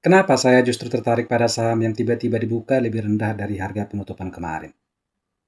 Kenapa saya justru tertarik pada saham yang tiba-tiba dibuka lebih rendah dari harga penutupan kemarin?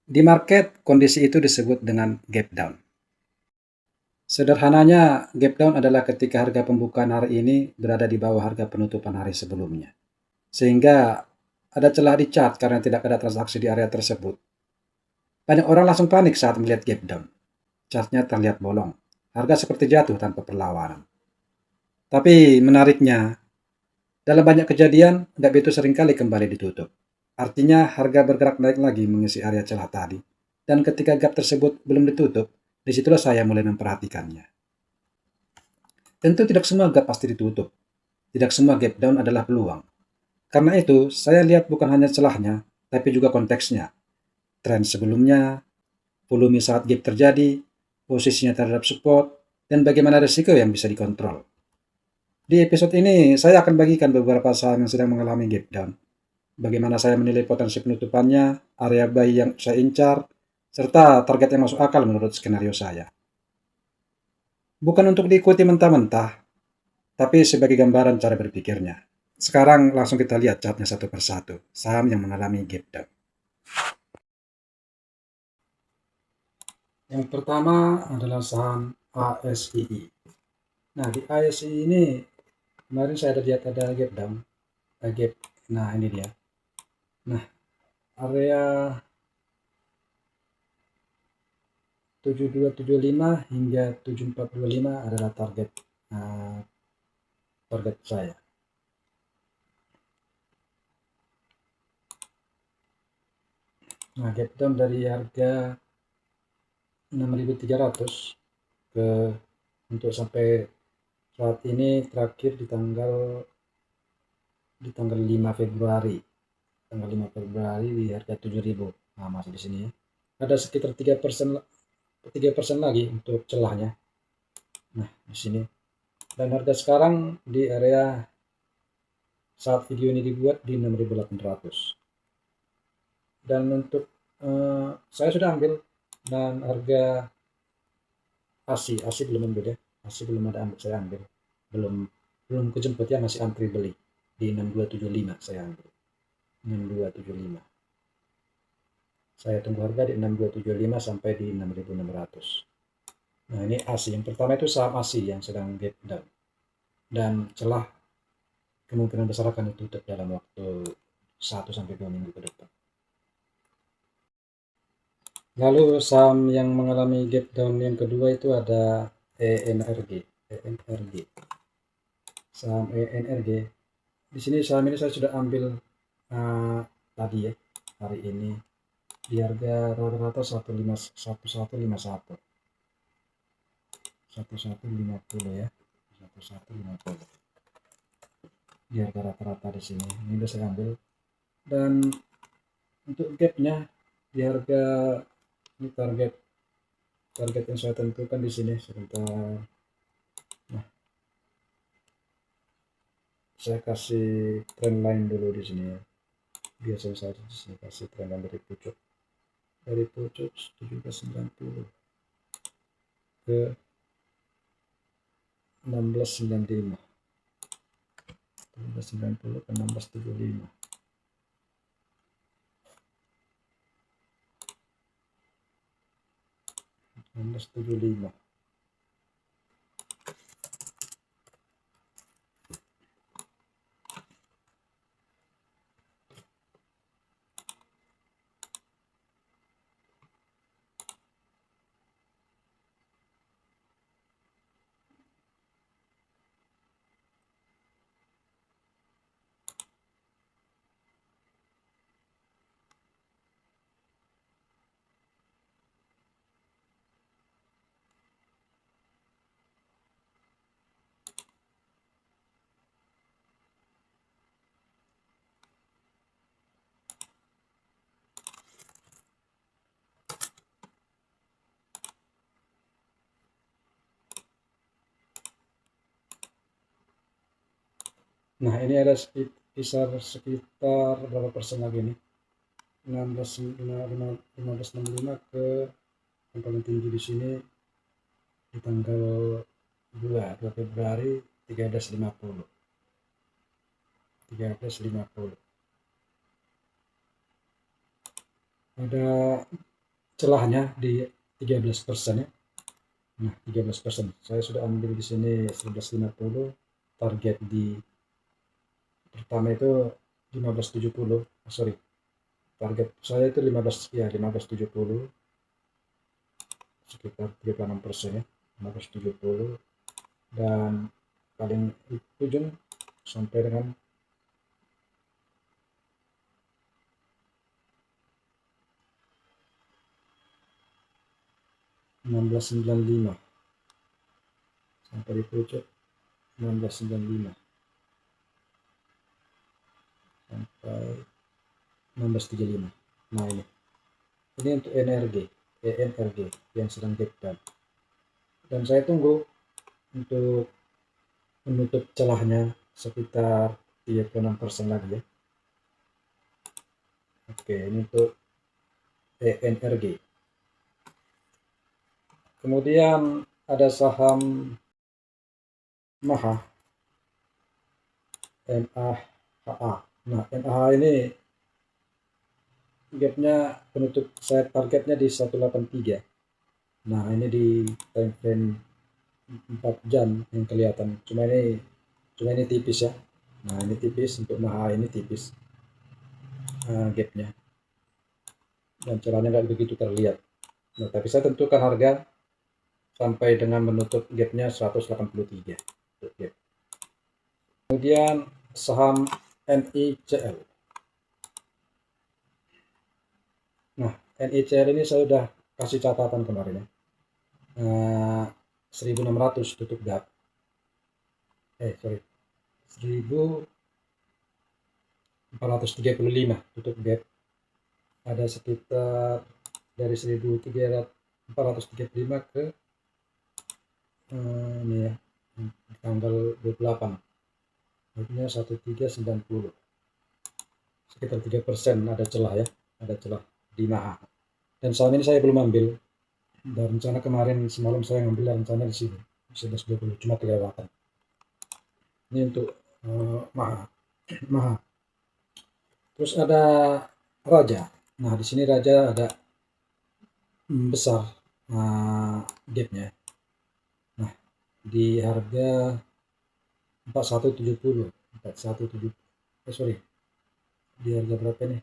Di market, kondisi itu disebut dengan gap down. Sederhananya, gap down adalah ketika harga pembukaan hari ini berada di bawah harga penutupan hari sebelumnya. Sehingga ada celah di chart karena tidak ada transaksi di area tersebut. Banyak orang langsung panik saat melihat gap down. Chartnya terlihat bolong. Harga seperti jatuh tanpa perlawanan. Tapi menariknya, dalam banyak kejadian, gap itu seringkali kembali ditutup. Artinya harga bergerak naik lagi mengisi area celah tadi. Dan ketika gap tersebut belum ditutup, disitulah saya mulai memperhatikannya. Tentu tidak semua gap pasti ditutup. Tidak semua gap down adalah peluang. Karena itu, saya lihat bukan hanya celahnya, tapi juga konteksnya. Tren sebelumnya, volume saat gap terjadi, posisinya terhadap support, dan bagaimana risiko yang bisa dikontrol. Di episode ini, saya akan bagikan beberapa saham yang sedang mengalami gap down. Bagaimana saya menilai potensi penutupannya, area buy yang saya incar, serta target yang masuk akal menurut skenario saya. Bukan untuk diikuti mentah-mentah, tapi sebagai gambaran cara berpikirnya. Sekarang langsung kita lihat chartnya satu persatu, saham yang mengalami gap down. Yang pertama adalah saham ASII. Nah, di ASII ini kemarin saya ada lihat ada gap down, gap. Nah, ini dia. Nah, area 7275 hingga 7425 adalah target saya. Nah, gap down dari harga 6.300 ke untuk sampai saat ini terakhir di tanggal 5 Februari. Tanggal 5 Februari di harga 7.000. Nah, masih di sini ya. Ada sekitar 3% lagi untuk celahnya. Nah, di sini. Dan harga sekarang di area saat video ini dibuat di 6.800. Dan untuk saya sudah ambil, dan harga ASI belum ambil ya. ASI belum ada ambil, saya ambil. Belum kejemput ya, masih antri beli. Di 6275 saya ambil. 6275. Saya tunggu harga di 6275 sampai di 6.600. Nah, ini ASI. Yang pertama itu saham ASI yang sedang gap down. Dan celah kemungkinan besar akan ditutup dalam waktu 1-2 minggu ke depan. Lalu saham yang mengalami gap down yang kedua itu ada ENRG. ENRG. Saham ENRG. Di sini saham ini saya sudah ambil tadi ya, hari ini di harga rata-rata 1151. 1150 ya. 1150. Di harga rata-rata di sini. Ini sudah saya ambil. Dan untuk gapnya di harga ini target yang saya tentukan di sini sebentar. Nah, saya kasih trendline dulu di sini ya. Biasanya saya kasih trendline dari pucuk 1790 ke 1695. 1790 ke 1675. 1675. Nah, ini ada sekitar berapa persen lagi nih? 1565 ke yang paling tinggi di sini di tanggal 2 Februari 1350. 13.50. Ada celahnya di 13% ya. Nah, 13%. Saya sudah ambil di sini 11.50. Target di pertama itu 15.70. Sorry. Target saya itu 15.70. Sekitar 36% ya. 15.70. Dan paling ujung sampai dengan 16.95 sampai di pucuk 16.95 sampai 16.35. Nah, ini untuk ENRG yang sedang gap down, dan saya tunggu untuk menutup celahnya sekitar 36% lagi ya. Oke, ini untuk ENRG. Kemudian ada saham MAHA, MAHA. Nah, MAHA ini gapnya penutup saya targetnya di 183. Nah, ini di time frame 4 jam yang kelihatan. Cuma ini tipis ya. Nah, ini tipis untuk MAHA, ini tipis gapnya. Dan celahnya nggak begitu terlihat. Nah, tapi saya tentukan harga sampai dengan menutup gapnya 183 untuk gap. Kemudian saham NICL. Nah, NICL ini saya udah kasih catatan kemarin ya. 1.600 tutup gap. 1.435 tutup gap. Ada sekitar dari 1.435 ke ini ya, tanggal 28. Artinya 1390. Sekitar 3% ada celah ya, ada celah di MAHA. Dan saham ini saya belum ambil. Dan rencana kemarin semalam saya ngambil rencana di sini 11.20, cuma kelewatan. Ini untuk MAHA. Terus ada Raja. Nah, di sini Raja ada besar gapnya. Nah, di harga 4170. Di harga berapa nih?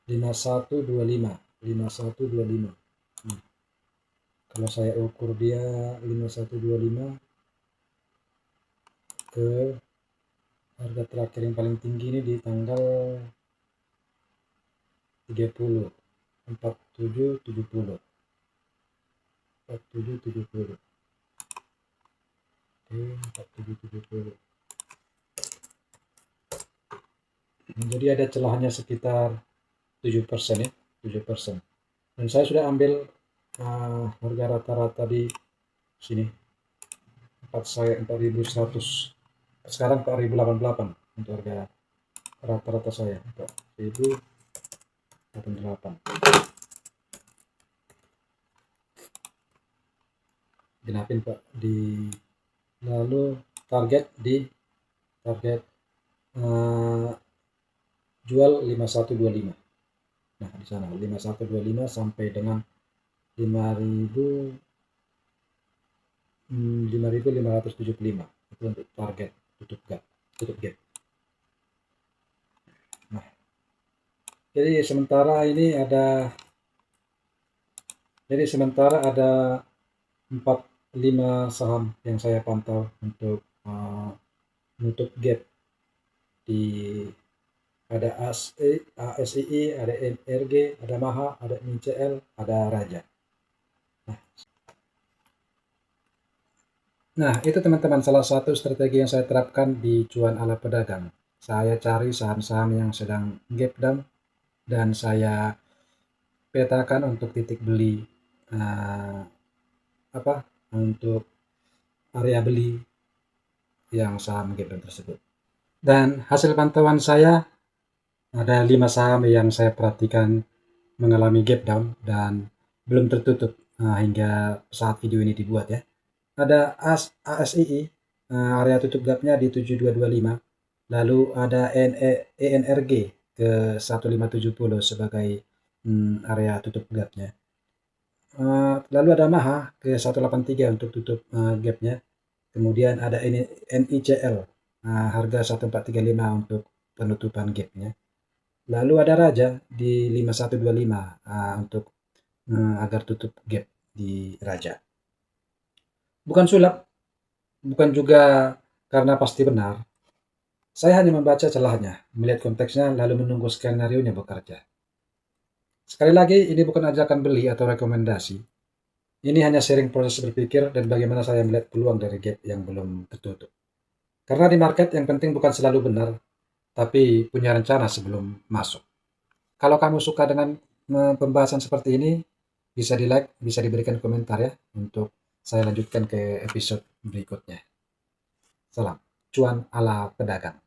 5125. Nah, kalau saya ukur dia 5125 ke harga terakhir yang paling tinggi ini di tanggal 30 4770. Oke, 4770. Jadi ada celahnya sekitar 7% ya, 7%. Dan saya sudah ambil harga rata-rata di sini. Saya 4.100. Sekarang 4.088 untuk harga rata-rata saya. 4.088. Genapin Pak di lalu target jual 5125. Nah, di sana 5125 sampai dengan 5.575 itu untuk target tutup gap. Nah, jadi sementara ada 4-5 saham yang saya pantau untuk menutup gap. Ada ASII, ada NRG, ada MAHA, ada NICL, ada Raja. Nah, itu teman-teman salah satu strategi yang saya terapkan di cuan ala pedagang. Saya cari saham-saham yang sedang gap down dan saya petakan untuk titik beli untuk area beli yang saham gap down tersebut. Dan hasil pantauan saya ada 5 saham yang saya perhatikan mengalami gap down dan belum tertutup hingga saat video ini dibuat ya. Ada ASII area tutup gapnya di 7225. Lalu ada ENRG ke 1570 sebagai area tutup gapnya. Lalu ada Maha ke 183 untuk tutup gapnya. Kemudian ada NICL harga 1435 untuk penutupan gapnya. Lalu ada Raja di 5125 untuk agar tutup gap di Raja. Bukan sulap, bukan juga karena pasti benar. Saya hanya membaca celahnya, melihat konteksnya, lalu menunggu skenario-nya bekerja. Sekali lagi, ini bukan ajakan beli atau rekomendasi. Ini hanya sharing proses berpikir dan bagaimana saya melihat peluang dari gap yang belum tertutup. Karena di market yang penting bukan selalu benar, tapi punya rencana sebelum masuk. Kalau kamu suka dengan pembahasan seperti ini, bisa di-like, bisa diberikan komentar ya, untuk saya lanjutkan ke episode berikutnya. Salam, cuan ala pedagang.